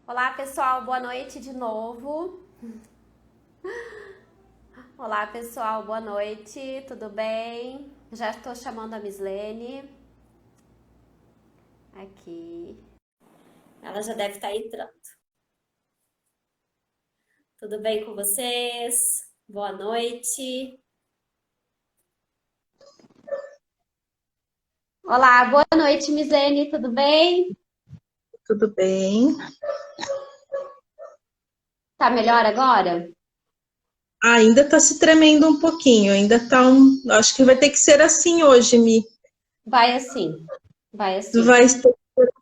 Olá, pessoal, boa noite de novo. Olá, pessoal, boa noite, tudo bem? Já estou chamando a Mislene aqui. Ela já deve estar entrando. Tudo bem com vocês? Boa noite. Olá, boa noite, Mislene, tudo bem? Tudo bem? Tá melhor agora? Ainda está se tremendo um pouquinho, ainda está Acho que vai ter que ser assim hoje, Mi. Vai assim, vai assim. Vai ser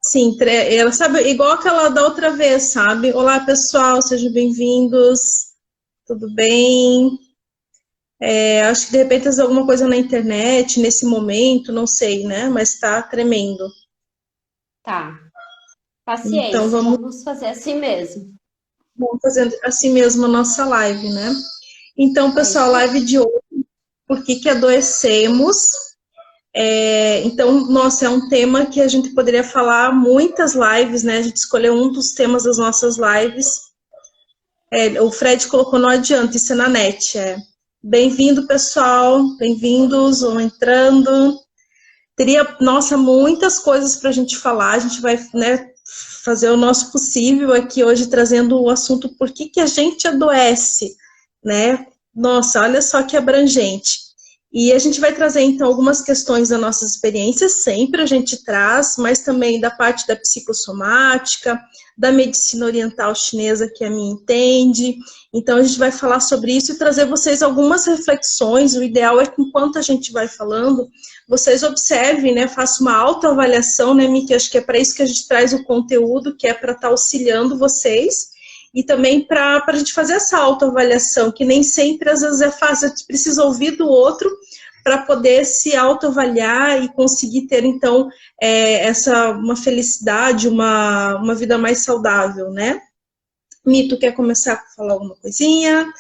assim, ela sabe, igual aquela da outra vez, sabe? Olá, pessoal, sejam bem-vindos. Tudo bem? Acho que de repente faz alguma coisa na internet nesse momento, não sei, né? Mas está tremendo. Tá, Então paciência, vamos, vamos fazer assim mesmo. vamos fazendo assim mesmo a nossa live, né? Então, É pessoal, isso aí. live de hoje, por que que adoecemos? Então, nossa, é um tema que a gente poderia falar muitas lives, né? A gente escolheu um dos temas das nossas lives. O Fred colocou, não adianta, isso é na net. Bem-vindo, pessoal, bem-vindos, vão entrando. Teria, nossa, muitas coisas para a gente falar. A gente vai, né, fazer o nosso possível aqui hoje, trazendo o assunto por que que a gente adoece, né? Nossa, olha só que abrangente. E a gente vai trazer, então, algumas questões das nossas experiências, sempre a gente traz, mas também da parte da psicossomática, da medicina oriental chinesa, que a minha entende. Então, a gente vai falar sobre isso e trazer vocês algumas reflexões. O ideal é que, enquanto a gente vai falando, vocês observem, né, façam uma autoavaliação, né, Miki? Acho que é para isso que a gente traz o conteúdo, que é para estar auxiliando vocês, e também para a gente fazer essa autoavaliação, que nem sempre, às vezes, é fácil, a gente precisa ouvir do outro para poder se autoavaliar e conseguir ter, então, uma felicidade, uma vida mais saudável, né? Mito, quer começar a falar alguma coisinha?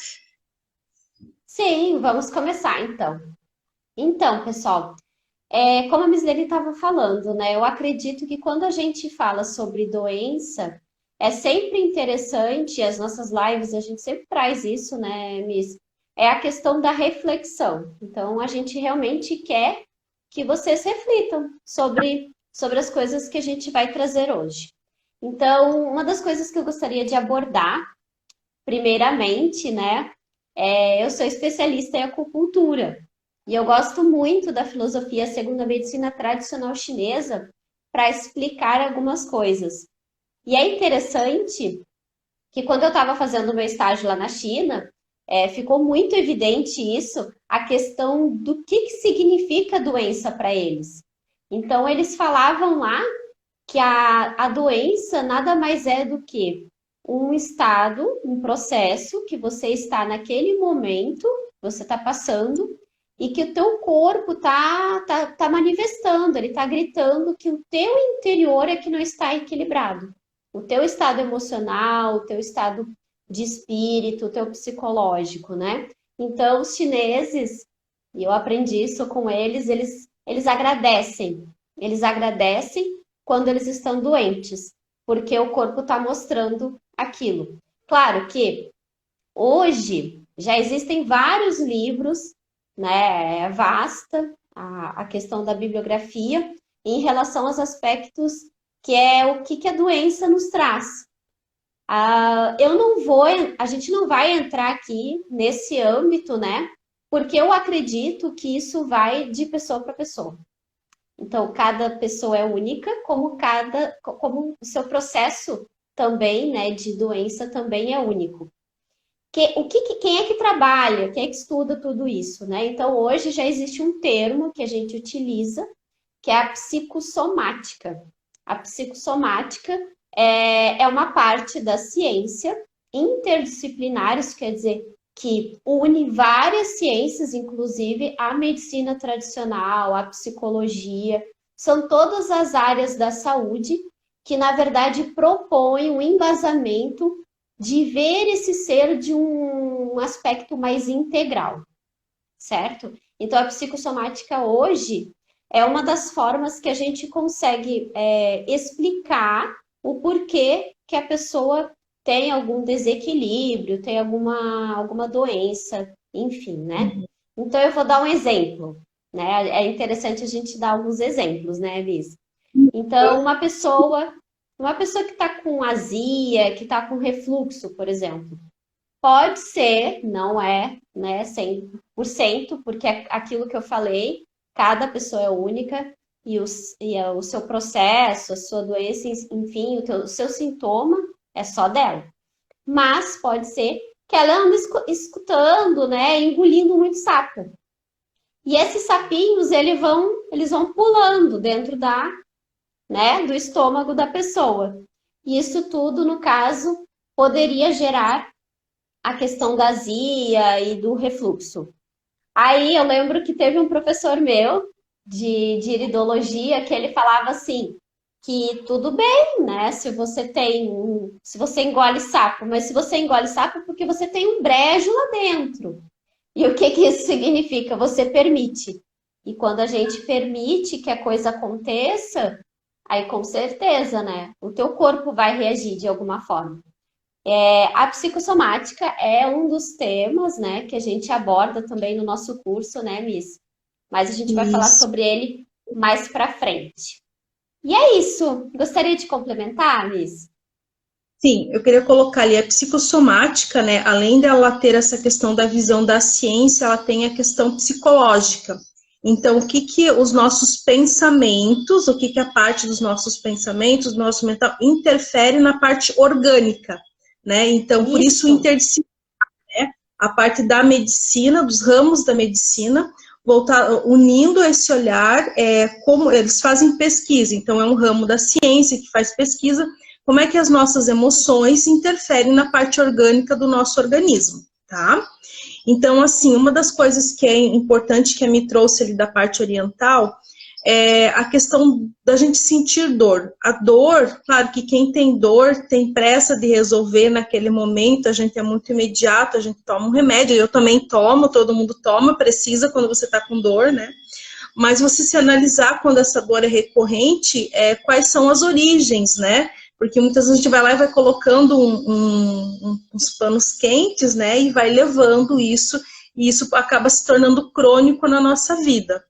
Sim, vamos começar então. Então, pessoal, como a Mislene estava falando, né? Eu acredito que quando a gente fala sobre doença, é sempre interessante, as nossas lives, a gente sempre traz isso, né, Miss? É a questão da reflexão. Então, a gente realmente quer que vocês reflitam sobre as coisas que a gente vai trazer hoje. Então, uma das coisas que eu gostaria de abordar, primeiramente, né, eu sou especialista em acupuntura. E eu gosto muito da filosofia segundo a medicina tradicional chinesa para explicar algumas coisas. E é interessante que quando eu estava fazendo o meu estágio lá na China, ficou muito evidente isso, a questão do que significa doença para eles. Então, eles falavam lá que a doença nada mais é do que um estado, um processo que você está naquele momento, você está passando, e que o teu corpo tá manifestando, ele está gritando que o teu interior é que não está equilibrado. O teu estado emocional, o teu estado de espírito, o teu psicológico, né? Então, os chineses, e eu aprendi isso com eles agradecem. Eles agradecem quando eles estão doentes, porque o corpo está mostrando aquilo. Claro que hoje já existem vários livros, né? É vasta a questão da bibliografia em relação aos aspectos que é o que a doença nos traz. Eu não vou, a gente não vai entrar aqui nesse âmbito, né? Porque eu acredito que isso vai de pessoa para pessoa. Então, cada pessoa é única, como o seu processo também, né, de doença também é único. Quem é que trabalha, quem é que estuda tudo isso, né? Então, hoje já existe um termo que a gente utiliza, que é a psicossomática. A psicossomática é uma parte da ciência interdisciplinar, isso quer dizer que une várias ciências, inclusive a medicina tradicional, a psicologia, são todas as áreas da saúde que, na verdade, propõem um embasamento de ver esse ser de um aspecto mais integral, certo? Então, a psicossomática hoje é uma das formas que a gente consegue explicar o porquê que a pessoa tem algum desequilíbrio, tem alguma doença, enfim, né? Então eu vou dar um exemplo, né? É interessante a gente dar alguns exemplos, né, Liz? Então, uma pessoa que está com azia, que está com refluxo, por exemplo, pode ser, não é, né, 100%, porque é aquilo que eu falei, cada pessoa é única o seu processo, a sua doença, enfim, o seu sintoma é só dela. Mas pode ser que ela anda escutando, né, engolindo muito sapo. E esses sapinhos, eles vão pulando dentro né, do estômago da pessoa. E isso tudo, no caso, poderia gerar a questão da azia e do refluxo. Aí eu lembro que teve um professor meu de iridologia que ele falava assim, que tudo bem, né? Se você engole sapo, mas se você engole sapo é porque você tem um brejo lá dentro. E o que que isso significa? Você permite. E quando a gente permite que a coisa aconteça, aí com certeza, né? O teu corpo vai reagir de alguma forma. A psicossomática é um dos temas, né, que a gente aborda também no nosso curso, né, Miss? Mas a gente vai falar Isso. sobre ele mais para frente. E é isso. Gostaria de complementar, Miss? Sim, eu queria colocar ali a psicossomática, né? Além dela ter essa questão da visão da ciência, ela tem a questão psicológica. Então, o que que os nossos pensamentos, o que que a parte dos nossos pensamentos, do nosso mental, interfere na parte orgânica, né? Então, por isso Isso. interdisciplinar, a parte da medicina, dos ramos da medicina, voltar, unindo esse olhar, como eles fazem pesquisa, então é um ramo da ciência que faz pesquisa, como é que as nossas emoções interferem na parte orgânica do nosso organismo, tá? Então, assim, uma das coisas que é importante que a me trouxe ali da parte oriental é a questão da gente sentir dor. A dor, claro que quem tem dor tem pressa de resolver naquele momento, a gente é muito imediato, a gente toma um remédio, eu também tomo, todo mundo toma, precisa quando você está com dor, né? Mas você se analisar quando essa dor é recorrente, quais são as origens, né? Porque muitas vezes a gente vai lá e vai colocando uns panos quentes, né? E vai levando isso, e isso acaba se tornando crônico na nossa vida.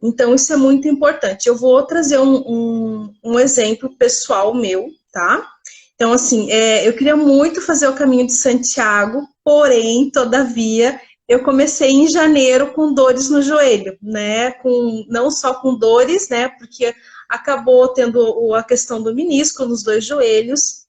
Então, isso é muito importante. Eu vou trazer um exemplo pessoal meu, tá? Então, assim, eu queria muito fazer o caminho de Santiago, porém, todavia, eu comecei em janeiro com dores no joelho, né? Não só com dores, né? Porque acabou tendo a questão do menisco nos dois joelhos.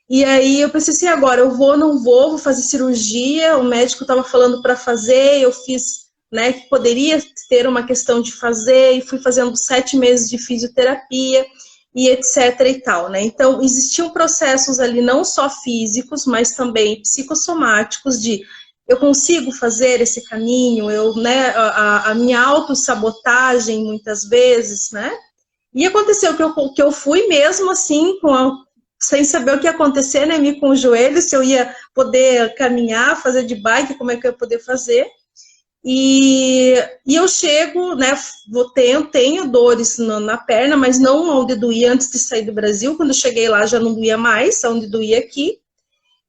E aí eu pensei assim, agora eu vou, não vou fazer cirurgia, o médico estava falando para fazer, eu fiz, né, que poderia ter uma questão de fazer, e fui fazendo 7 meses de fisioterapia, e etc e tal, né, então existiam processos ali não só físicos, mas também psicossomáticos de eu consigo fazer esse caminho, né, a minha autossabotagem muitas vezes, né, e aconteceu que eu fui mesmo assim, sem saber o que ia acontecer, né, com o joelho, se eu ia poder caminhar, fazer de bike, como é que eu ia poder fazer. E eu chego, né, tenho dores na perna, mas não onde doía antes de sair do Brasil. Quando eu cheguei lá já não doía mais, onde doía aqui.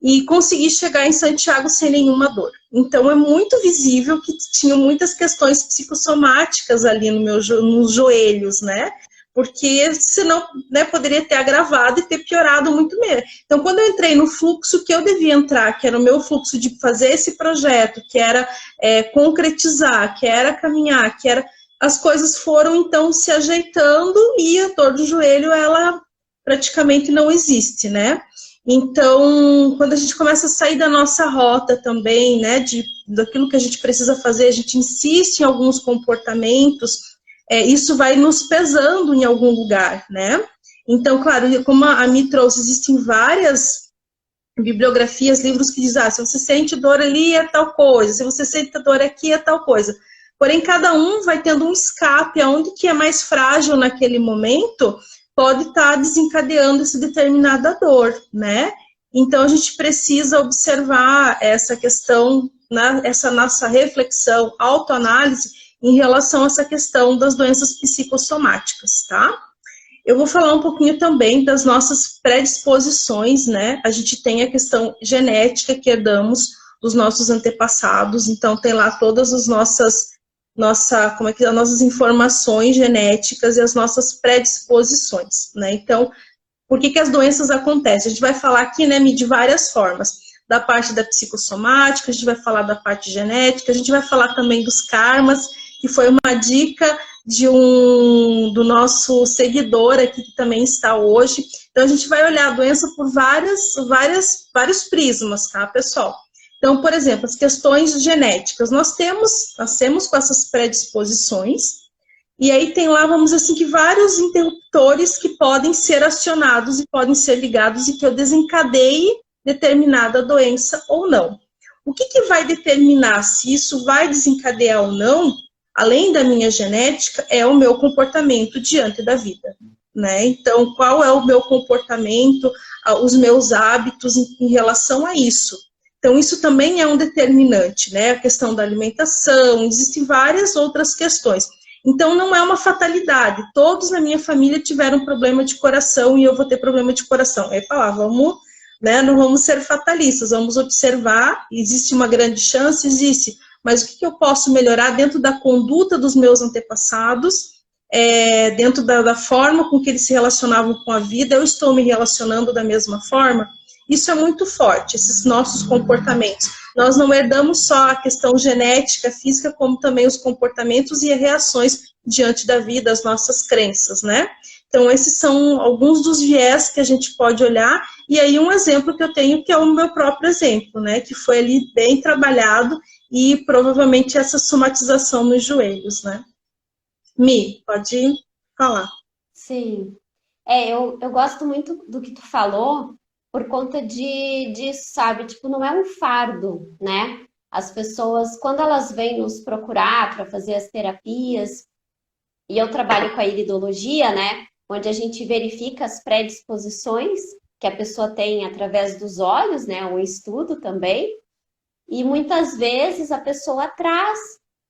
E consegui chegar em Santiago sem nenhuma dor. Então é muito visível que tinham muitas questões psicossomáticas ali nos joelhos, né? Porque senão, né, poderia ter agravado e ter piorado muito mesmo. Então, quando eu entrei no fluxo que eu devia entrar, que era o meu fluxo de fazer esse projeto, que era concretizar, que era caminhar, as coisas foram então se ajeitando e a dor do joelho, ela praticamente não existe, né? Então, quando a gente começa a sair da nossa rota também, né, daquilo que a gente precisa fazer, a gente insiste em alguns comportamentos, isso vai nos pesando em algum lugar, né? Então, claro, como a Mi trouxe, existem várias bibliografias, livros que dizem, se você sente dor ali é tal coisa, se você sente dor aqui é tal coisa. Porém, cada um vai tendo um escape, aonde que é mais frágil naquele momento, pode estar desencadeando essa determinada dor, né? Então, a gente precisa observar essa questão, né, essa nossa reflexão, autoanálise, em relação a essa questão das doenças psicossomáticas, tá? Eu vou falar um pouquinho também das nossas predisposições, né? A gente tem a questão genética que herdamos dos nossos antepassados, então tem lá todas as as nossas informações genéticas e as nossas predisposições, né? Então, por que as doenças acontecem? A gente vai falar aqui, né, de várias formas. Da parte da psicossomática, a gente vai falar da parte genética, a gente vai falar também dos karmas, que foi uma dica do nosso seguidor aqui, que também está hoje. Então, a gente vai olhar a doença por vários prismas, tá, pessoal? Então, por exemplo, as questões genéticas. Nascemos com essas predisposições, e aí tem lá, vamos dizer assim, que vários interruptores que podem ser acionados e podem ser ligados e que eu desencadeie determinada doença ou não. O que vai determinar se isso vai desencadear ou não, além da minha genética, é o meu comportamento diante da vida, né? Então, qual é o meu comportamento, os meus hábitos em relação a isso? Então, isso também é um determinante, né? A questão da alimentação, existem várias outras questões. Então, não é uma fatalidade. Todos na minha família tiveram problema de coração e eu vou ter problema de coração. Aí, vamos, né? Não vamos ser fatalistas, vamos observar. Existe uma grande chance, existe. Mas o que eu posso melhorar dentro da conduta dos meus antepassados, dentro da forma com que eles se relacionavam com a vida, eu estou me relacionando da mesma forma? Isso é muito forte, esses nossos comportamentos. Nós não herdamos só a questão genética, física, como também os comportamentos e as reações diante da vida, as nossas crenças, né? Então, esses são alguns dos viés que a gente pode olhar. E aí, um exemplo que eu tenho, que é o meu próprio exemplo, né? Que foi ali bem trabalhado e provavelmente essa somatização nos joelhos, né? Mi, pode falar. Sim. Eu gosto muito do que tu falou por conta de, sabe, tipo, não é um fardo, né? As pessoas, quando elas vêm nos procurar para fazer as terapias, e eu trabalho com a iridologia, né? Onde a gente verifica as predisposições que a pessoa tem através dos olhos, né? Um estudo também. E muitas vezes a pessoa traz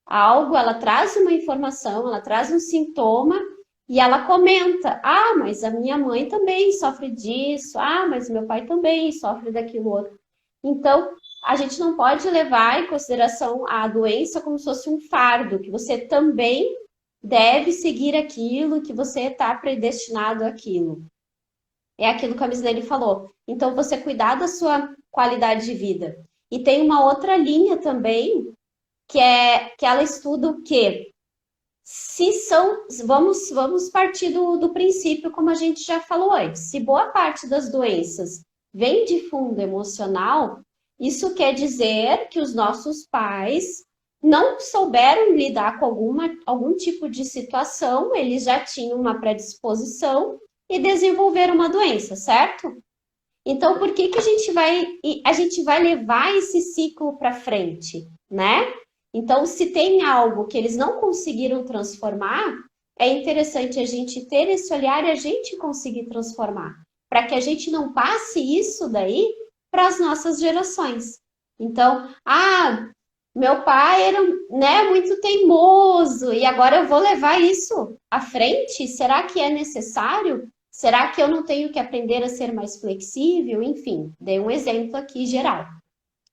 algo, ela traz uma informação, ela traz um sintoma e ela comenta: ah, mas a minha mãe também sofre disso, ah, mas meu pai também sofre daquilo outro. Então, a gente não pode levar em consideração a doença como se fosse um fardo, que você também deve seguir aquilo, que você está predestinado àquilo. É aquilo que a Mislene falou. Então, você cuidar da sua qualidade de vida. E tem uma outra linha também, que ela estuda o quê? Se são, vamos partir do princípio, como a gente já falou antes. Se boa parte das doenças vem de fundo emocional, isso quer dizer que os nossos pais não souberam lidar com algum tipo de situação, eles já tinham uma predisposição e desenvolveram uma doença, certo? Então, por que a gente vai levar esse ciclo para frente, né? Então, se tem algo que eles não conseguiram transformar, é interessante a gente ter esse olhar e a gente conseguir transformar, para que a gente não passe isso daí para as nossas gerações. Então, meu pai era, né, muito teimoso e agora eu vou levar isso à frente? Será que é necessário? Será que eu não tenho que aprender a ser mais flexível? Enfim, dei um exemplo aqui geral.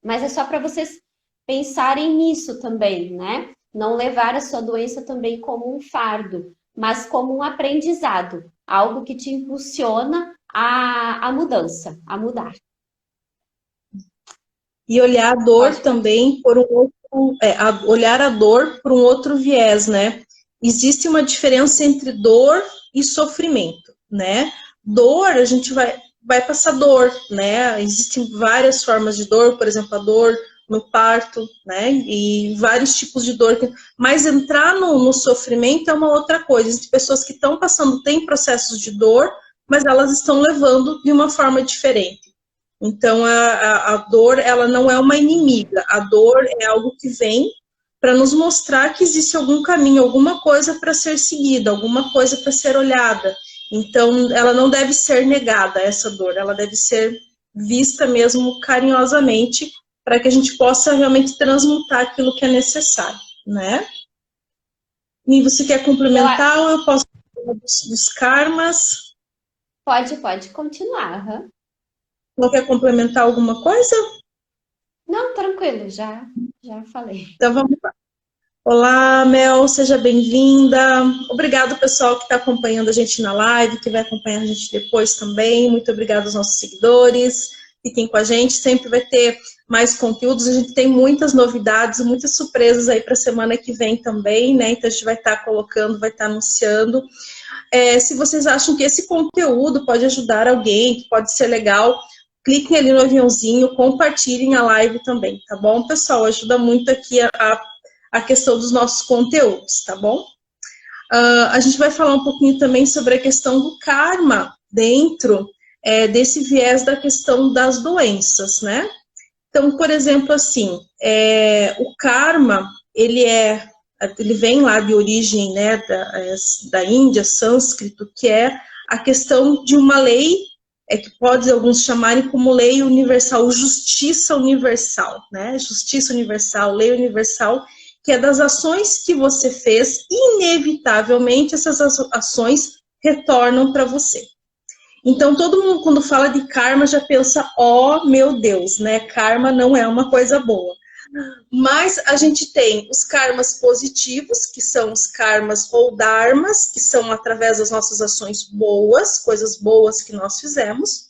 Mas é só para vocês pensarem nisso também, né? Não levar a sua doença também como um fardo, mas como um aprendizado, algo que te impulsiona a mudança, a mudar. E olhar a dor também por um outro, olhar a dor por um outro viés, né? Existe uma diferença entre dor e sofrimento, né? Dor, a gente vai passar dor, né? Existem várias formas de dor, por exemplo, a dor no parto, né? E vários tipos de dor. Mas entrar no sofrimento é uma outra coisa. Existem pessoas que estão passando, têm processos de dor, mas elas estão levando de uma forma diferente. Então, a dor, ela não é uma inimiga. A dor é algo que vem para nos mostrar que existe algum caminho, alguma coisa para ser seguida, alguma coisa para ser olhada. Então, ela não deve ser negada, essa dor. Ela deve ser vista mesmo carinhosamente para que a gente possa realmente transmutar aquilo que é necessário, né? E você quer complementar ou eu posso dos karmas. Pode continuar. Aham. Não quer complementar alguma coisa? Não, tranquilo, já falei. Então vamos lá. Olá, Mel, seja bem-vinda. Obrigado, pessoal, que está acompanhando a gente na live, que vai acompanhar a gente depois também. Muito obrigado aos nossos seguidores. Fiquem com a gente, sempre vai ter mais conteúdos. A gente tem muitas novidades, muitas surpresas aí para a semana que vem também, né? Então a gente vai estar colocando, vai estar anunciando. Se vocês acham que esse conteúdo pode ajudar alguém, que pode ser legal, cliquem ali no aviãozinho, compartilhem a live também, tá bom, pessoal? Ajuda muito aqui a questão dos nossos conteúdos, tá bom? A gente vai falar um pouquinho também sobre a questão do karma dentro desse viés da questão das doenças, né? Então, por exemplo, assim, o karma, ele vem lá de origem, né, da Índia, sânscrito, que é a questão de uma lei, que pode alguns chamarem como lei universal, justiça universal, né, justiça universal, lei universal, que é das ações que você fez, inevitavelmente essas ações retornam para você. Então, todo mundo, quando fala de karma, já pensa, oh, meu Deus, né? Karma não é uma coisa boa. Mas a gente tem os karmas positivos, que são os karmas ou dharmas, que são através das nossas ações boas, coisas boas que nós fizemos.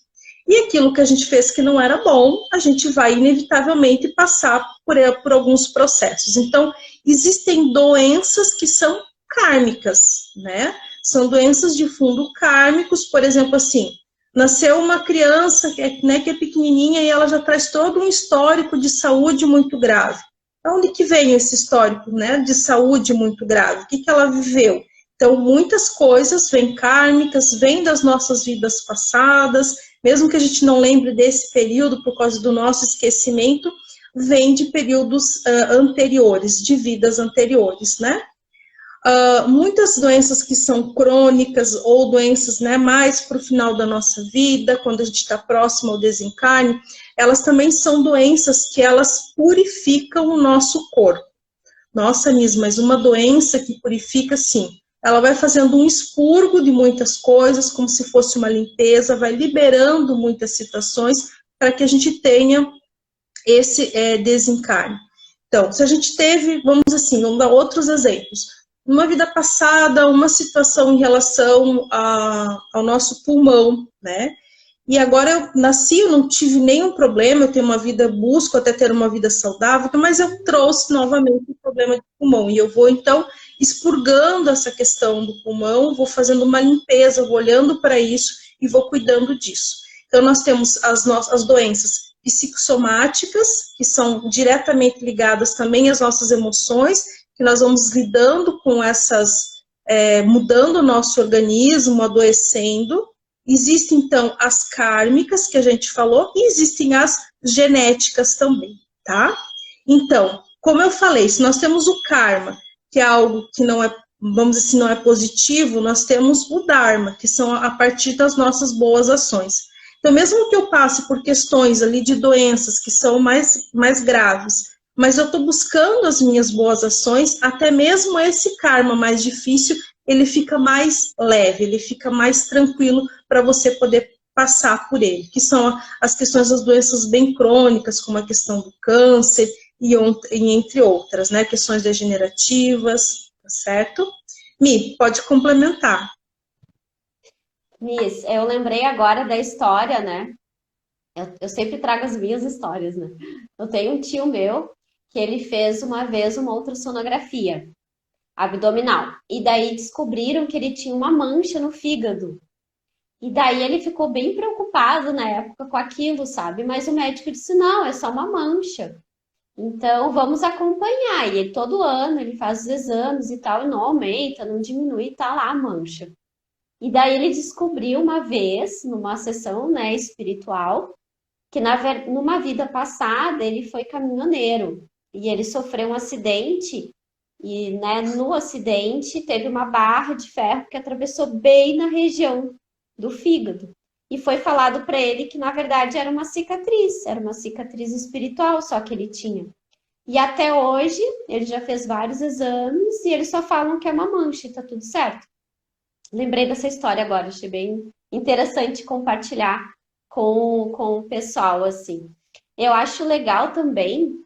E aquilo que a gente fez que não era bom, a gente vai inevitavelmente passar por alguns processos. Então, existem doenças que são kármicas, né? São doenças de fundo kármicos, por exemplo, assim, nasceu uma criança que é pequenininha e ela já traz todo um histórico de saúde muito grave. Onde que vem esse histórico, né, de saúde muito grave? O que ela viveu? Então, muitas coisas vêm kármicas, vêm das nossas vidas passadas, mesmo que a gente não lembre desse período por causa do nosso esquecimento, vem de períodos anteriores, de vidas anteriores, né? Muitas doenças que são crônicas ou doenças, né, mais para o final da nossa vida, quando a gente está próximo ao desencarne, elas também são doenças que elas purificam o nosso corpo. Nossa, Nis, mas uma doença que purifica, sim, ela vai fazendo um expurgo de muitas coisas, como se fosse uma limpeza, vai liberando muitas situações para que a gente tenha esse desencarne. Então, se a gente teve, vamos assim, vamos dar outros exemplos. Numa vida passada, uma situação em relação ao nosso pulmão, né? E agora eu nasci, eu não tive nenhum problema, eu tenho uma vida, busco até ter uma vida saudável, mas eu trouxe novamente um problema de pulmão. E eu vou, então, expurgando essa questão do pulmão, vou fazendo uma limpeza, vou olhando para isso e vou cuidando disso. Então, nós temos as doenças psicossomáticas, que são diretamente ligadas também às nossas emoções, que nós vamos lidando com essas, mudando o nosso organismo, adoecendo. Existem, então, as kármicas, que a gente falou, e existem as genéticas também, tá? Então, como eu falei, se nós temos o karma, que é algo que não é, vamos dizer assim, não é positivo, nós temos o dharma, que são a partir das nossas boas ações. Então, mesmo que eu passe por questões ali de doenças que são mais graves, mas eu estou buscando as minhas boas ações, até mesmo esse karma mais difícil, ele fica mais leve, ele fica mais tranquilo para você poder passar por ele, que são as questões das doenças bem crônicas, como a questão do câncer e entre outras, né, questões degenerativas, tá certo? Mi, pode complementar. Miss, eu lembrei agora da história, né? Eu sempre trago as minhas histórias, né? Eu tenho um tio meu que ele fez uma vez uma ultrassonografia abdominal. E daí descobriram que ele tinha uma mancha no fígado. E daí ele ficou bem preocupado na época com aquilo, sabe? Mas o médico disse: não, é só uma mancha. Então vamos acompanhar. E ele, todo ano ele faz os exames e tal, e não aumenta, não diminui, tá lá a mancha. E daí ele descobriu uma vez, numa sessão, né, espiritual, que numa vida passada ele foi caminhoneiro e ele sofreu um acidente e, né, no acidente teve uma barra de ferro que atravessou bem na região do fígado. E foi falado para ele que na verdade era uma cicatriz espiritual só que ele tinha. E até hoje ele já fez vários exames e eles só falam que é uma mancha e tá tudo certo. Lembrei dessa história agora, achei bem interessante compartilhar com o pessoal, assim. Eu acho legal também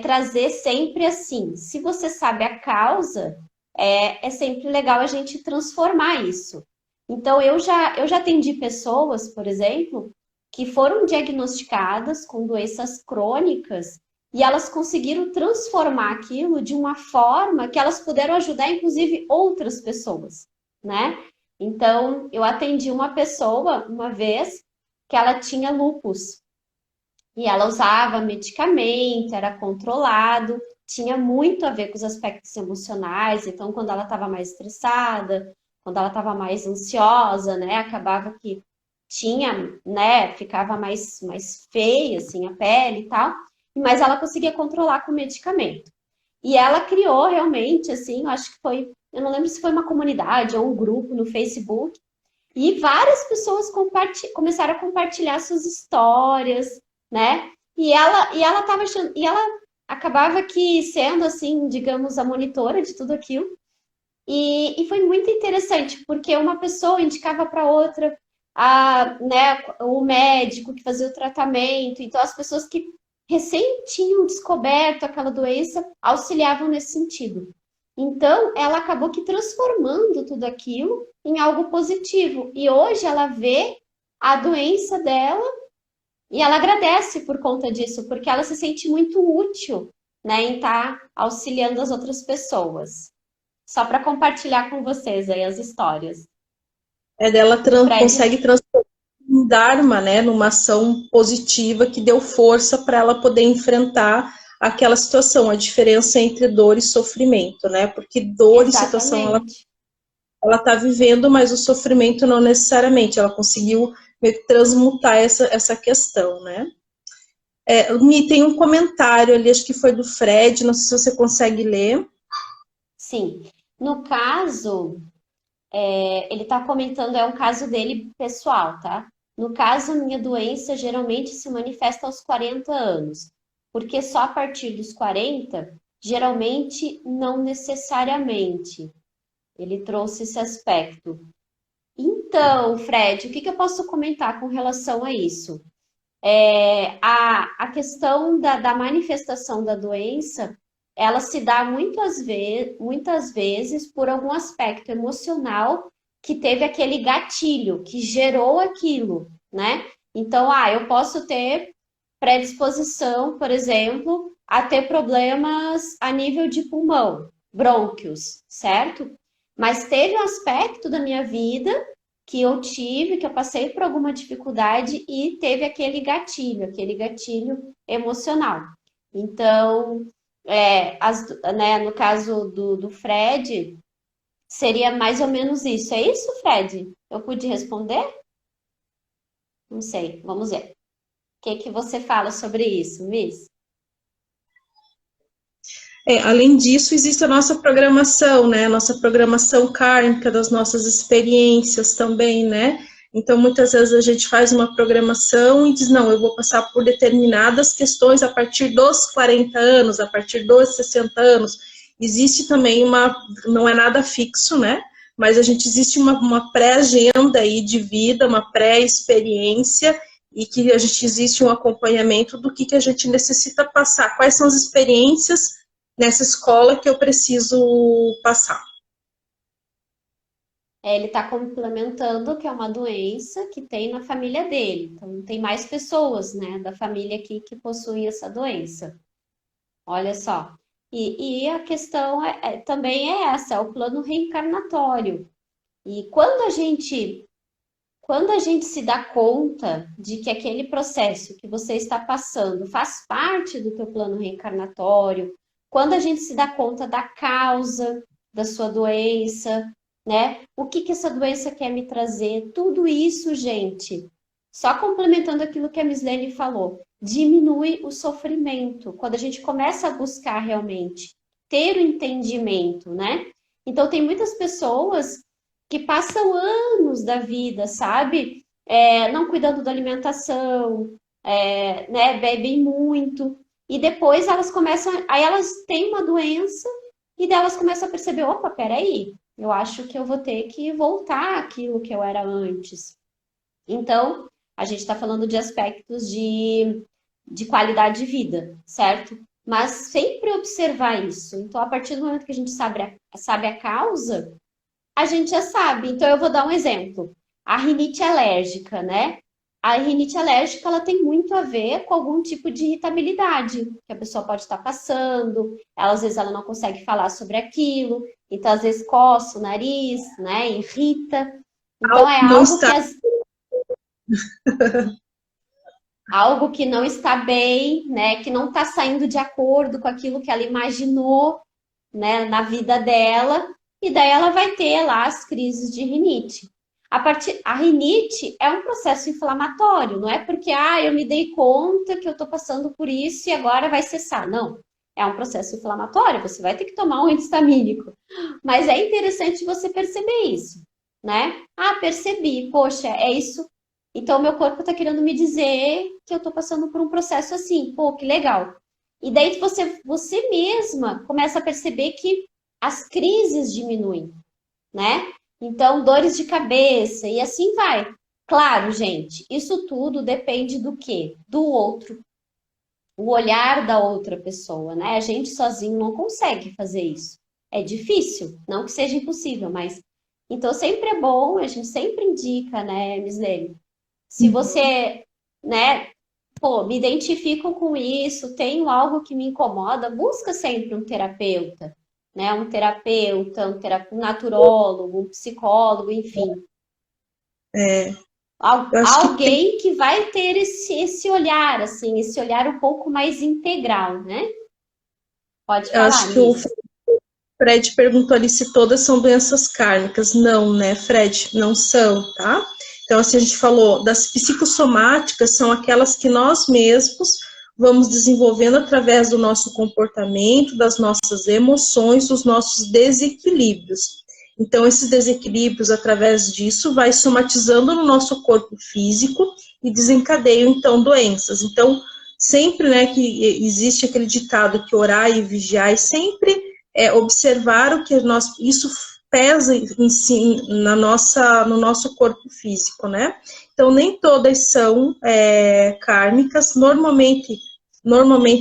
trazer sempre assim, se você sabe a causa, é sempre legal a gente transformar isso. Então, eu já atendi pessoas, por exemplo, que foram diagnosticadas com doenças crônicas e elas conseguiram transformar aquilo de uma forma que elas puderam ajudar, inclusive, outras pessoas, né? Então, eu atendi uma pessoa uma vez que ela tinha lupus. E ela usava medicamento, era controlado, tinha muito a ver com os aspectos emocionais. Então, quando ela estava mais estressada, quando ela estava mais ansiosa, né, acabava que tinha, né, ficava mais feia, assim, a pele e tal, mas ela conseguia controlar com medicamento. E ela criou realmente, assim, eu acho que foi, eu não lembro se foi uma comunidade ou um grupo no Facebook, e várias pessoas começaram a compartilhar suas histórias, né? E ela tava achando, e ela acabava que sendo assim, digamos, a monitora de tudo aquilo. E foi muito interessante, porque uma pessoa indicava para outra né, o médico que fazia o tratamento. Então, as pessoas que recém tinham descoberto aquela doença auxiliavam nesse sentido. Então, ela acabou que transformando tudo aquilo em algo positivo. E hoje ela vê a doença dela e ela agradece por conta disso, porque ela se sente muito útil, né, em estar auxiliando as outras pessoas. Só para compartilhar com vocês aí as histórias. É dela O Fred, consegue transformar um Dharma, né, numa ação positiva que deu força para ela poder enfrentar aquela situação, a diferença entre dor e sofrimento, né? Porque dor e situação exatamente. ela está vivendo, mas o sofrimento não necessariamente. Ela conseguiu meio que transmutar essa questão, né? Mi, tem um comentário ali, acho que foi do Fred, não sei se você consegue ler. Sim. No caso, ele está comentando, é um caso dele pessoal, tá? No caso, minha doença geralmente se manifesta aos 40 anos, porque só a partir dos 40, geralmente não necessariamente. Ele trouxe esse aspecto. Então, Fred, o que que eu posso comentar com relação a isso? A questão da manifestação da doença, ela se dá muitas vezes por algum aspecto emocional que teve aquele gatilho, que gerou aquilo, né? Então, eu posso ter predisposição, por exemplo, a ter problemas a nível de pulmão, brônquios, certo? Mas teve um aspecto da minha vida que eu tive, que eu passei por alguma dificuldade e teve aquele gatilho emocional. Então, né, no caso do Fred, seria mais ou menos isso. É isso, Fred? Eu pude responder? Não sei, vamos ver. O que que você fala sobre isso, Miss? Além disso, existe a nossa programação, né? A nossa programação kármica das nossas experiências também, né? Então, muitas vezes a gente faz uma programação e diz, não, eu vou passar por determinadas questões a partir dos 40 anos, a partir dos 60 anos. Existe também não é nada fixo, né? Mas existe uma pré-agenda aí de vida, uma pré-experiência, e que a gente existe um acompanhamento do que a gente necessita passar, quais são as experiências nessa escola que eu preciso passar. Ele está complementando que é uma doença que tem na família dele. Então, tem mais pessoas, né, da família aqui que possuem essa doença. Olha só. E a questão também é essa, é o plano reencarnatório. E quando a gente se dá conta de que aquele processo que você está passando faz parte do teu plano reencarnatório, quando a gente se dá conta da causa da sua doença, né? O que que essa doença quer me trazer? Tudo isso, gente, só complementando aquilo que a Mislene falou, diminui o sofrimento. Quando a gente começa a buscar realmente ter o entendimento, né? Então, tem muitas pessoas que passam anos da vida, sabe? Não cuidando da alimentação, né? Bebem muito. E depois elas começam, aí elas têm uma doença e delas começam a perceber, opa, peraí, Eu acho que eu vou ter que voltar àquilo que eu era antes. Então, a gente está falando de aspectos de qualidade de vida, certo? Mas sempre observar isso. Então, a partir do momento que a gente sabe a causa, a gente já sabe. Então, eu vou dar um exemplo. A rinite alérgica, né? A rinite alérgica, ela tem muito a ver com algum tipo de irritabilidade que a pessoa pode estar passando. Ela, às vezes ela não consegue falar sobre aquilo, então às vezes coça o nariz, né? Irrita. Então é Não algo que está. algo que não está bem, né? Que não está saindo de acordo com aquilo que ela imaginou, né? Na vida dela. E daí ela vai ter lá as crises de rinite. A rinite é um processo inflamatório, não é porque eu me dei conta que eu estou passando por isso e agora vai cessar. Não. É um processo inflamatório, você vai ter que tomar um antistamínico. Mas é interessante você perceber isso, né? Percebi, poxa, é isso. Então, meu corpo está querendo me dizer que eu estou passando por um processo assim. Pô, que legal. E daí você mesma começa a perceber que as crises diminuem, né? Então, dores de cabeça e assim vai. Claro, gente, isso tudo depende do quê? Do outro, o olhar da outra pessoa, né? A gente sozinho não consegue fazer isso. É difícil, não que seja impossível, mas então sempre é bom, a gente sempre indica, né, Mislene? Se você, né, pô, me identifico com isso, tenho algo que me incomoda, busca sempre um terapeuta, né? Um naturólogo, um psicólogo, enfim. É, eu acho que tem. Alguém que vai ter esse olhar, assim, esse olhar um pouco mais integral, né? Pode Eu falar, acho que o Miss. Fred perguntou ali se todas são doenças kármicas. Não, né, Fred? Não são, tá? Então, assim, a gente falou das psicossomáticas, são aquelas que nós mesmos vamos desenvolvendo através do nosso comportamento, das nossas emoções, dos nossos desequilíbrios. Então, esses desequilíbrios, através disso, vai somatizando no nosso corpo físico e desencadeiam, então, doenças. Então, sempre, né, que existe aquele ditado que orar e vigiar, e sempre observar o que nós, isso pesa em si, no nosso corpo físico, né? Então, nem todas são kármicas, normalmente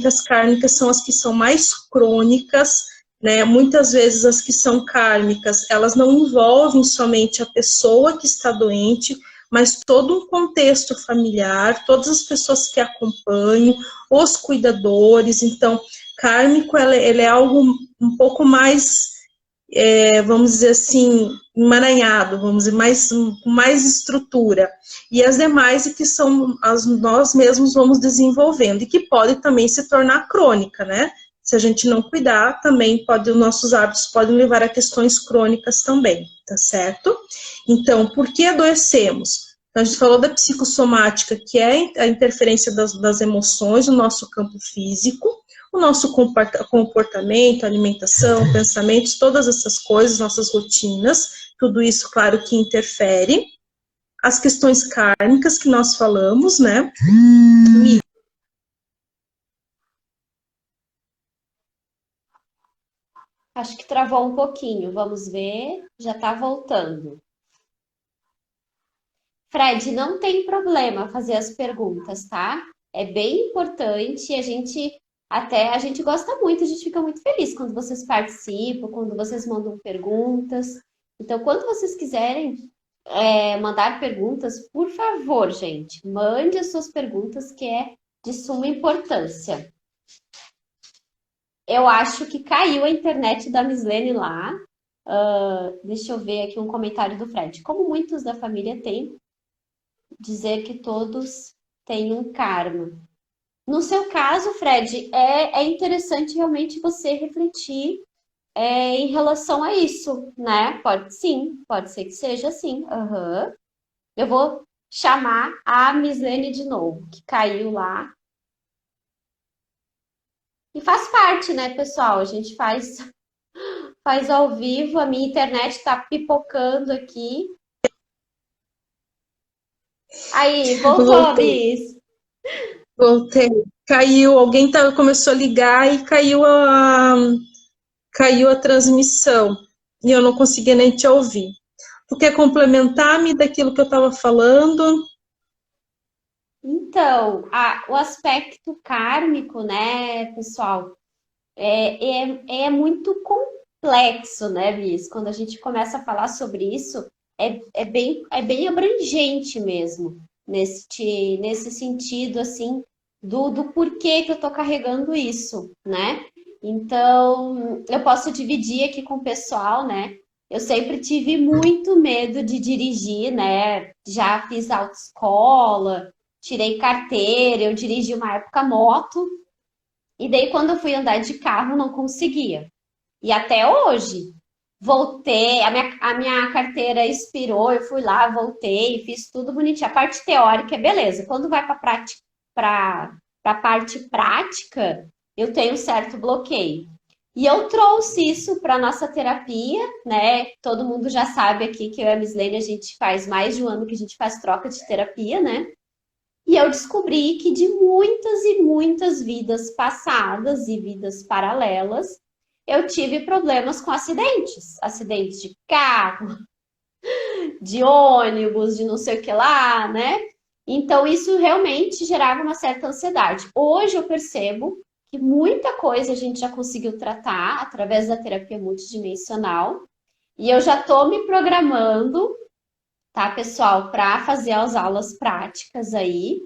as kármicas são as que são mais crônicas, né? Muitas vezes as que são kármicas, elas não envolvem somente a pessoa que está doente, mas todo um contexto familiar, todas as pessoas que acompanham, os cuidadores. Então, kármico, ele é algo um pouco mais, vamos dizer assim, emaranhado, vamos dizer, com mais estrutura. E as demais que são nós mesmos vamos desenvolvendo, e que pode também se tornar crônica, né? Se a gente não cuidar, também os nossos hábitos podem levar a questões crônicas também, tá certo? Então, por que adoecemos? Então, a gente falou da psicossomática, que é a interferência das emoções no nosso campo físico, o nosso comportamento, alimentação, pensamentos, todas essas coisas, nossas rotinas, tudo isso, claro, que interfere. As questões kármicas que nós falamos, né? Acho que travou um pouquinho. Vamos ver. Já está voltando. Fred, não tem problema fazer as perguntas, tá? É bem importante. A gente gosta muito, a gente fica muito feliz quando vocês participam, quando vocês mandam perguntas. Então, quando vocês quiserem mandar perguntas, por favor, gente, mande as suas perguntas, que é de suma importância. Eu acho que caiu a internet da Mislene lá. Deixa eu ver aqui um comentário do Fred. Como muitos da família têm, dizer que todos têm um karma. No seu caso, Fred, é interessante realmente você refletir em relação a isso, né? Pode ser que seja assim. Uhum. Eu vou chamar a Mislene de novo, que caiu lá. E faz parte, né, pessoal? A gente faz ao vivo, a minha internet tá pipocando aqui. Aí, voltou, Voltei, Bis. voltei. Caiu, alguém começou a ligar e caiu a transmissão. e eu não conseguia nem te ouvir. Tu quer complementar-me daquilo que eu estava falando? Então, o aspecto kármico, né, pessoal, é muito complexo, né, Liz? Quando a gente começa a falar sobre isso, é bem abrangente mesmo, nesse sentido, assim, do porquê que eu tô carregando isso, né? Então, eu posso dividir aqui com o pessoal, né? Eu sempre tive muito medo de dirigir, né? Já fiz autoescola, tirei carteira, eu dirigi uma época moto, e daí quando eu fui andar de carro não conseguia. E até hoje, voltei, a minha carteira expirou, eu fui lá, voltei, fiz tudo bonitinho. A parte teórica é beleza. Quando vai para a parte prática, eu tenho um certo bloqueio. E eu trouxe isso para nossa terapia, né? Todo mundo já sabe aqui que eu e a Mislene, a gente faz mais de um ano que a gente faz troca de terapia, né? E eu descobri que de muitas e muitas vidas passadas e vidas paralelas, eu tive problemas com acidentes. Acidentes de carro, de ônibus, de não sei o que lá, né? Então, isso realmente gerava uma certa ansiedade. Hoje eu percebo que muita coisa a gente já conseguiu tratar através da terapia multidimensional. E eu já estou me programando, tá, pessoal, para fazer as aulas práticas aí.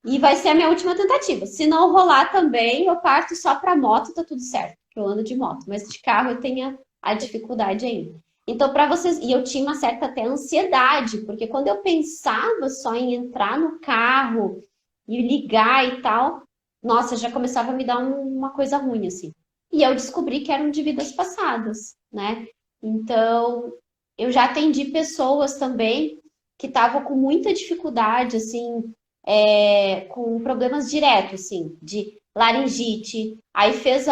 E vai ser a minha última tentativa. Se não rolar também, eu parto só para moto, tá tudo certo, porque eu ando de moto. Mas de carro eu tenho a dificuldade ainda. Então, para vocês. E eu tinha uma certa até ansiedade, porque quando eu pensava só em entrar no carro e ligar e tal, nossa, já começava a me dar uma coisa ruim, assim. E eu descobri que eram de vidas passadas, né? Então, eu já atendi pessoas também que estavam com muita dificuldade, assim, com problemas diretos, assim, de laringite, aí fez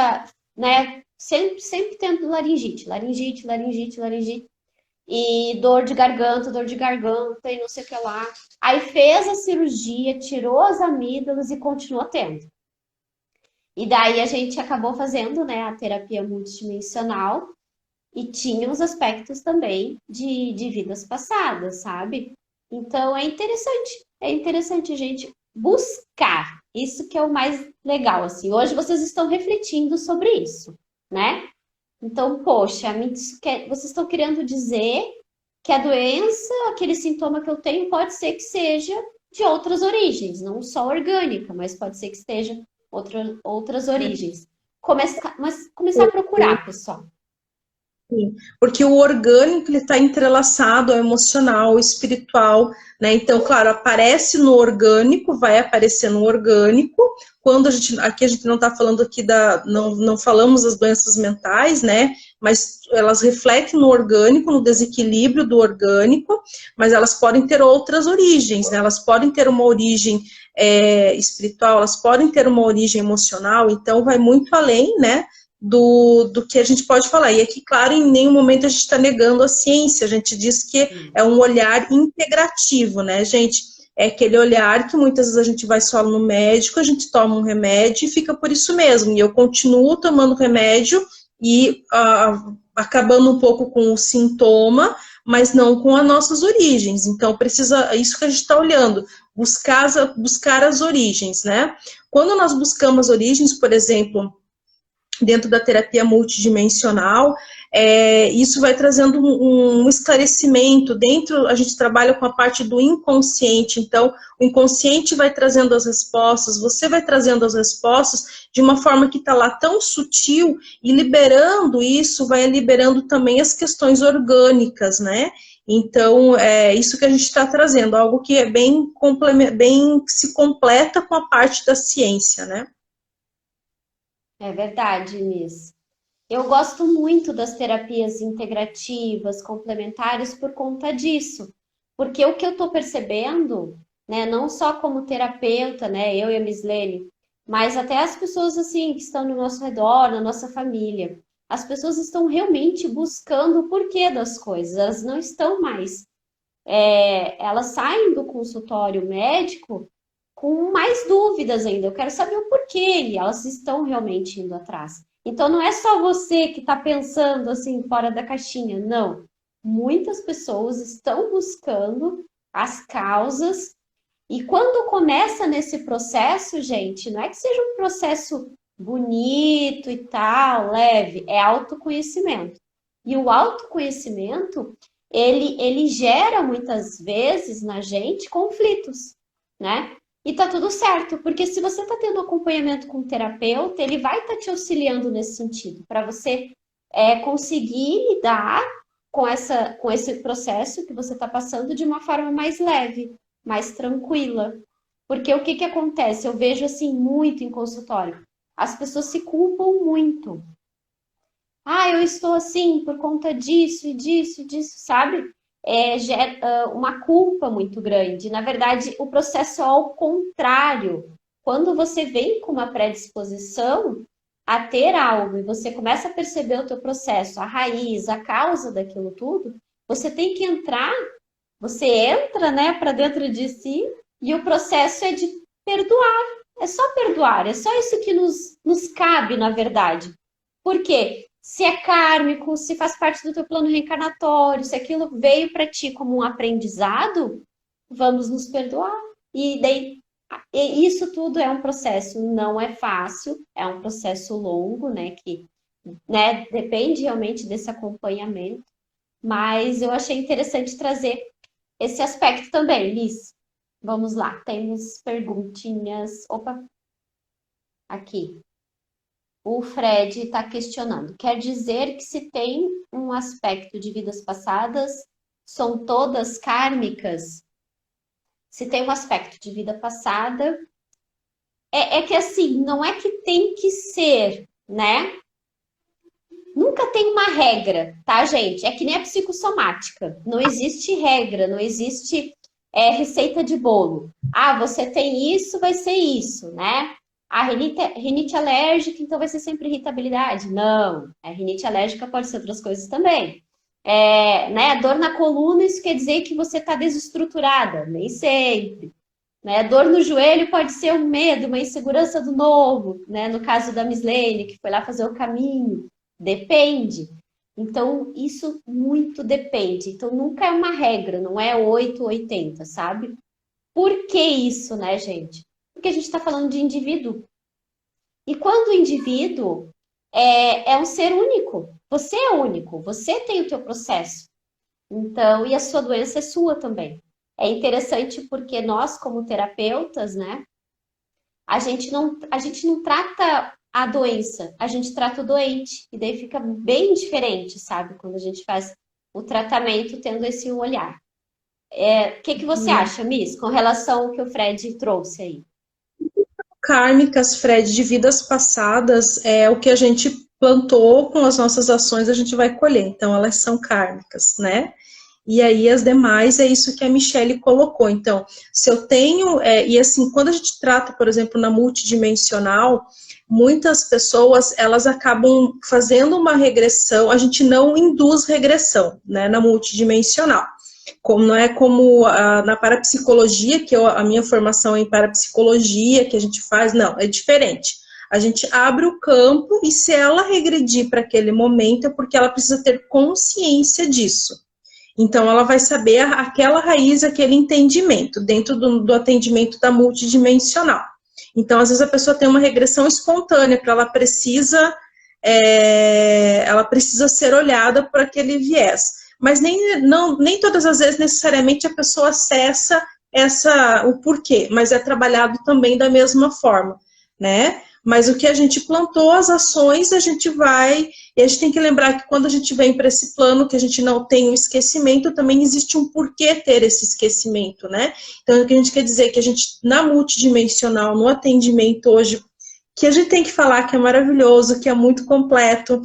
né, sempre tendo laringite, laringite, laringite, laringite, e dor de garganta e não sei o que lá. Aí fez a cirurgia, tirou as amígdalas e continuou tendo. E daí a gente acabou fazendo, né, a terapia multidimensional e tinha os aspectos também de vidas passadas, sabe? Então é interessante a gente buscar. Isso que é o mais legal, assim. Hoje vocês estão refletindo sobre isso, né? Então, poxa, vocês estão querendo dizer que a doença, aquele sintoma que eu tenho, pode ser que seja de outras origens, não só orgânica, mas pode ser que esteja outras origens. Começar a procurar, pessoal. Sim, porque o orgânico ele está entrelaçado ao emocional, ao espiritual, né? Então, claro, aparece no orgânico, vai aparecer no orgânico. Quando aqui a gente não está falando aqui não falamos das doenças mentais, né? Mas elas refletem no orgânico, no desequilíbrio do orgânico, mas elas podem ter outras origens, né? Elas podem ter uma origem espiritual, elas podem ter uma origem emocional. Então, vai muito além, né? Do que a gente pode falar. E aqui, claro, em nenhum momento a gente está negando a ciência, a gente diz que é um olhar integrativo, né, gente? É aquele olhar que muitas vezes a gente vai só no médico, a gente toma um remédio e fica por isso mesmo. E eu continuo tomando remédio e acabando um pouco com o sintoma, mas não com as nossas origens. Então, precisa, isso que a gente está olhando, buscar as origens, né? Quando nós buscamos origens, por exemplo, dentro da terapia multidimensional, isso vai trazendo um esclarecimento. Dentro, a gente trabalha com a parte do inconsciente, então, o inconsciente vai trazendo as respostas, você vai trazendo as respostas de uma forma que está lá tão sutil, e liberando isso, vai liberando também as questões orgânicas, né? Então, é isso que a gente está trazendo, algo que é bem que se completa com a parte da ciência, né? É verdade, Inês. Eu gosto muito das terapias integrativas, complementares, por conta disso. Porque o que eu estou percebendo, né, não só como terapeuta, né, eu e a Mislene, mas até as pessoas assim que estão no nosso redor, na nossa família, as pessoas estão realmente buscando o porquê das coisas. Elas não estão mais, elas saem do consultório médico com mais dúvidas ainda. Eu quero saber o porquê, e elas estão realmente indo atrás. Então não é só você que está pensando assim fora da caixinha, não. Muitas pessoas estão buscando as causas e quando começa nesse processo, gente, não é que seja um processo bonito e tal, leve, é autoconhecimento. E o autoconhecimento, ele gera muitas vezes na gente conflitos, né? E tá tudo certo, porque se você tá tendo acompanhamento com um terapeuta, ele vai estar te auxiliando nesse sentido, para você conseguir lidar com esse processo que você está passando de uma forma mais leve, mais tranquila. Porque o que que acontece? Eu vejo assim muito em consultório. As pessoas se culpam muito. Ah, eu estou assim por conta disso e disso e disso, sabe? Gera uma culpa muito grande. Na verdade, o processo é ao contrário. Quando você vem com uma predisposição a ter algo e você começa a perceber o teu processo, a raiz, a causa daquilo tudo, você tem que entrar, você entra, né, para dentro de si e o processo é de perdoar. É só perdoar, é só isso que nos cabe, na verdade. Por quê? Se é kármico, se faz parte do teu plano reencarnatório, se aquilo veio para ti como um aprendizado, vamos nos perdoar. E daí, isso tudo é um processo, não é fácil, é um processo longo, né, que, né, depende realmente desse acompanhamento, mas eu achei interessante trazer esse aspecto também, Liz. Vamos lá, temos perguntinhas. Opa, aqui. O Fred está questionando. Quer dizer que se tem um aspecto de vidas passadas, são todas kármicas? Se tem um aspecto de vida passada, é que assim, não é que tem que ser, né? Nunca tem uma regra, tá, gente? É que nem a psicossomática. Não existe regra, não existe receita de bolo. Ah, você tem isso, vai ser isso, né? A rinite alérgica, então vai ser sempre irritabilidade? Não. A rinite alérgica pode ser outras coisas também. Né? Dor na coluna, isso quer dizer que você está desestruturada? Nem sempre. Né? Dor no joelho pode ser um medo, uma insegurança do novo, né? No caso da Mislene, que foi lá fazer o caminho. Depende. Então, isso muito depende. Então, nunca é uma regra, não é 8 ou 80, sabe? Por que isso, né, gente? Porque a gente está falando de indivíduo. E quando o indivíduo é um ser único, você é único, você tem o teu processo. Então, e a sua doença é sua também. É interessante porque nós, como terapeutas, né, a gente não trata a doença, a gente trata o doente. E daí fica bem diferente, sabe? Quando a gente faz o tratamento tendo esse olhar. O que você acha, Miss, com relação ao que o Fred trouxe aí? Kármicas, Fred, de vidas passadas, é o que a gente plantou com as nossas ações, a gente vai colher. Então, elas são kármicas, né? E aí, as demais, é isso que a Michelle colocou. Então, se eu tenho... e assim, quando a gente trata, por exemplo, na multidimensional, muitas pessoas, elas acabam fazendo uma regressão, a gente não induz regressão, né, na multidimensional. Como, não é como na parapsicologia, que a minha formação é em parapsicologia, que a gente faz, não, é diferente. A gente abre o campo e se ela regredir para aquele momento é porque ela precisa ter consciência disso. Então, ela vai saber aquela raiz, aquele entendimento, dentro do atendimento da multidimensional. Então, às vezes a pessoa tem uma regressão espontânea, porque ela precisa ser olhada por aquele viés. Mas nem todas as vezes necessariamente a pessoa acessa o porquê, mas é trabalhado também da mesma forma, né? Mas o que a gente plantou, as ações, a gente vai... E a gente tem que lembrar que quando a gente vem para esse plano, que a gente não tem um esquecimento, também existe um porquê ter esse esquecimento, né? Então, o que a gente quer dizer é que a gente, na multidimensional, no atendimento hoje, que a gente tem que falar que é maravilhoso, que é muito completo,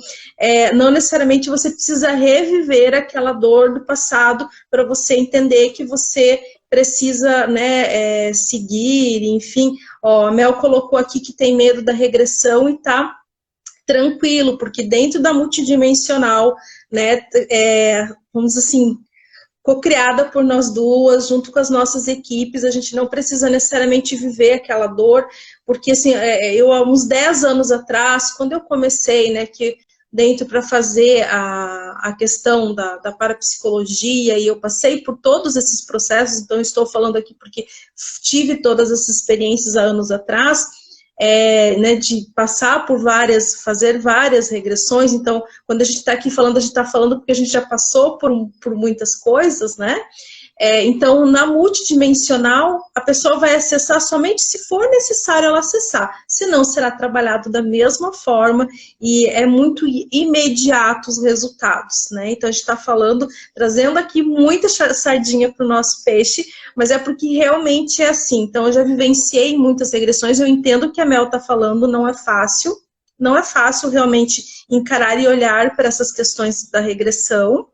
não necessariamente você precisa reviver aquela dor do passado para você entender que você precisa, né, seguir, enfim. Ó, a Mel colocou aqui que tem medo da regressão e tá tranquilo, porque dentro da multidimensional, né, vamos assim, co-criada por nós duas, junto com as nossas equipes. A gente não precisa necessariamente viver aquela dor, porque assim, eu há uns 10 anos atrás, quando eu comecei, né, que dentro para fazer a questão da parapsicologia, e eu passei por todos esses processos, então estou falando aqui porque tive todas essas experiências há anos atrás, né, de passar por fazer várias regressões. Então, quando a gente está aqui falando, a gente está falando porque a gente já passou por muitas coisas, né? Então, na multidimensional, a pessoa vai acessar somente se for necessário ela acessar, senão será trabalhado da mesma forma e é muito imediato os resultados, né? Então, a gente está falando, trazendo aqui muita sardinha para o nosso peixe, mas é porque realmente é assim. Então, eu já vivenciei muitas regressões, eu entendo que a Mel está falando, não é fácil realmente encarar e olhar para essas questões da regressão.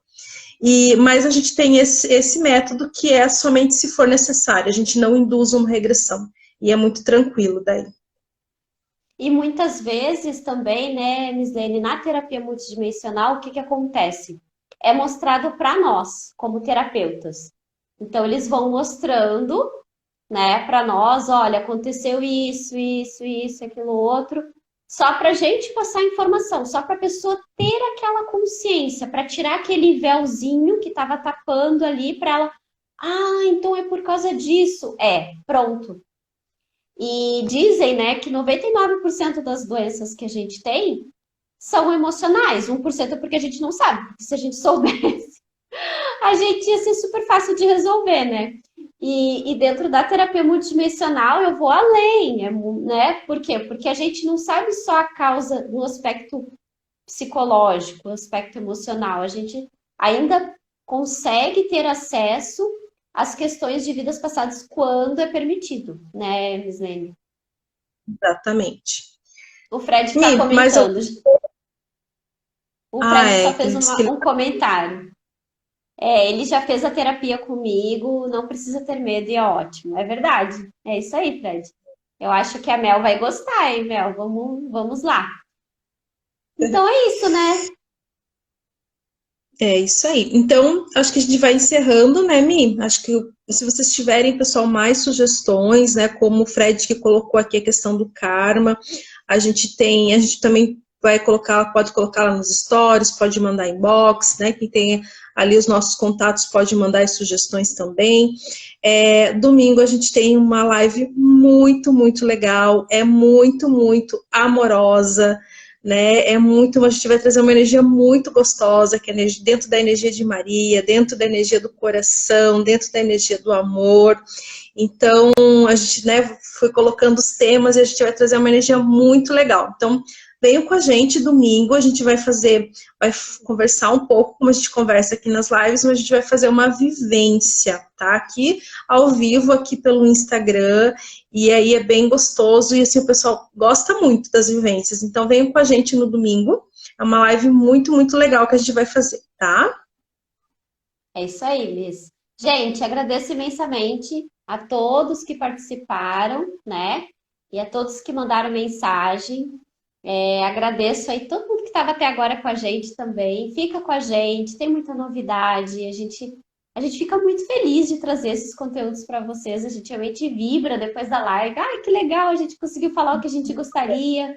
Mas a gente tem esse método que é somente se for necessário, a gente não induz uma regressão, e é muito tranquilo daí. E muitas vezes também, né, Mislene, na terapia multidimensional, o que que acontece? É mostrado para nós, como terapeutas. Então, eles vão mostrando, né, para nós, olha, aconteceu isso, aquilo outro, só para a gente passar informação, só para a pessoa ter aquela consciência, para tirar aquele véuzinho que estava tapando ali, para ela, então é por causa disso. Pronto. E dizem, né, que 99% das doenças que a gente tem são emocionais, 1% é porque a gente não sabe, porque se a gente soubesse, a gente ia ser super fácil de resolver, né? E dentro da terapia multidimensional eu vou além, né? Por quê? Porque a gente não sabe só a causa do aspecto psicológico, o aspecto emocional, a gente ainda consegue ter acesso às questões de vidas passadas quando é permitido, né, Mislene? Exatamente. O Fred está comentando. O Fred só fez um comentário. Ele já fez a terapia comigo, não precisa ter medo e é ótimo. É verdade. É isso aí, Fred. Eu acho que a Mel vai gostar, hein, Mel? Vamos lá. Então é isso, né? É isso aí. Então, acho que a gente vai encerrando, né, Mi? Acho que se vocês tiverem, pessoal, mais sugestões, né, como o Fred que colocou aqui a questão do karma, a gente também pode colocar lá nos stories, pode mandar inbox, né? Quem tem ali os nossos contatos pode mandar as sugestões também. Domingo a gente tem uma live muito, muito legal, muito, muito amorosa, né? A gente vai trazer uma energia muito gostosa, que é dentro da energia de Maria, dentro da energia do coração, dentro da energia do amor. Então, a gente, né, foi colocando os temas e a gente vai trazer uma energia muito legal. Então, venham com a gente domingo, a gente vai conversar um pouco, como a gente conversa aqui nas lives, mas a gente vai fazer uma vivência, tá? Aqui, ao vivo, aqui pelo Instagram, e aí é bem gostoso, e assim, o pessoal gosta muito das vivências. Então, venham com a gente no domingo, é uma live muito, muito legal que a gente vai fazer, tá? É isso aí, Liz. Gente, agradeço imensamente a todos que participaram, né? E a todos que mandaram mensagem. Agradeço aí todo mundo que estava até agora com a gente também. Fica com a gente, tem muita novidade. A gente fica muito feliz de trazer esses conteúdos para vocês. A gente realmente vibra depois da live. Ai, que legal, a gente conseguiu falar o que a gente gostaria.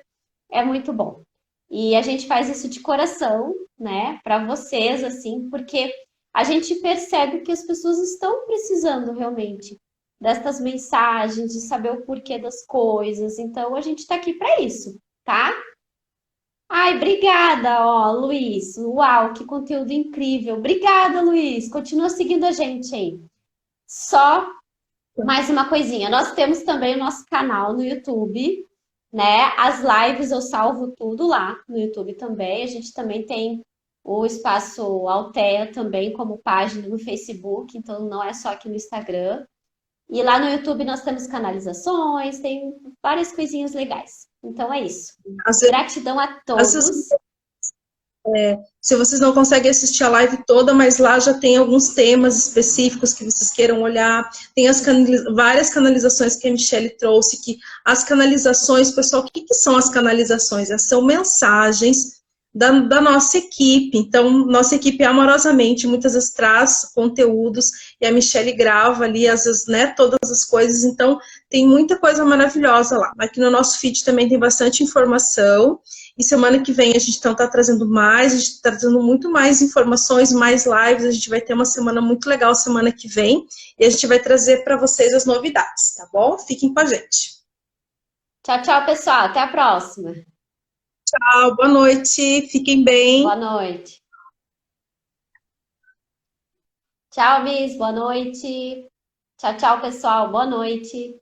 É muito bom. E a gente faz isso de coração, né, para vocês, assim, porque a gente percebe que as pessoas estão precisando realmente destas mensagens, de saber o porquê das coisas. Então, a gente está aqui para isso, tá? Ai, obrigada, Luiz. Uau, que conteúdo incrível. Obrigada, Luiz. Continua seguindo a gente aí. Só mais uma coisinha. Nós temos também o nosso canal no YouTube, né? As lives eu salvo tudo lá no YouTube também. A gente também tem o Espaço Altea também como página no Facebook, então não é só aqui no Instagram. E lá no YouTube nós temos canalizações, tem várias coisinhas legais. Então é isso. Gratidão a todos. Se vocês não conseguem assistir a live toda, mas lá já tem alguns temas específicos que vocês queiram olhar. Tem várias canalizações que a Michelle trouxe, que as canalizações, pessoal, o que são as canalizações? São mensagens da nossa equipe. Então, nossa equipe amorosamente muitas vezes traz conteúdos e a Michelle grava ali, às vezes, né, todas as coisas. Então, tem muita coisa maravilhosa lá. Aqui no nosso feed também tem bastante informação. E semana que vem a gente então está trazendo mais, a gente está trazendo muito mais informações, mais lives. A gente vai ter uma semana muito legal semana que vem. E a gente vai trazer para vocês as novidades, tá bom? Fiquem com a gente. Tchau, tchau, pessoal. Até a próxima. Tchau, boa noite, fiquem bem. Boa noite. Tchau, Miss. Boa noite. Tchau, tchau, pessoal. Boa noite.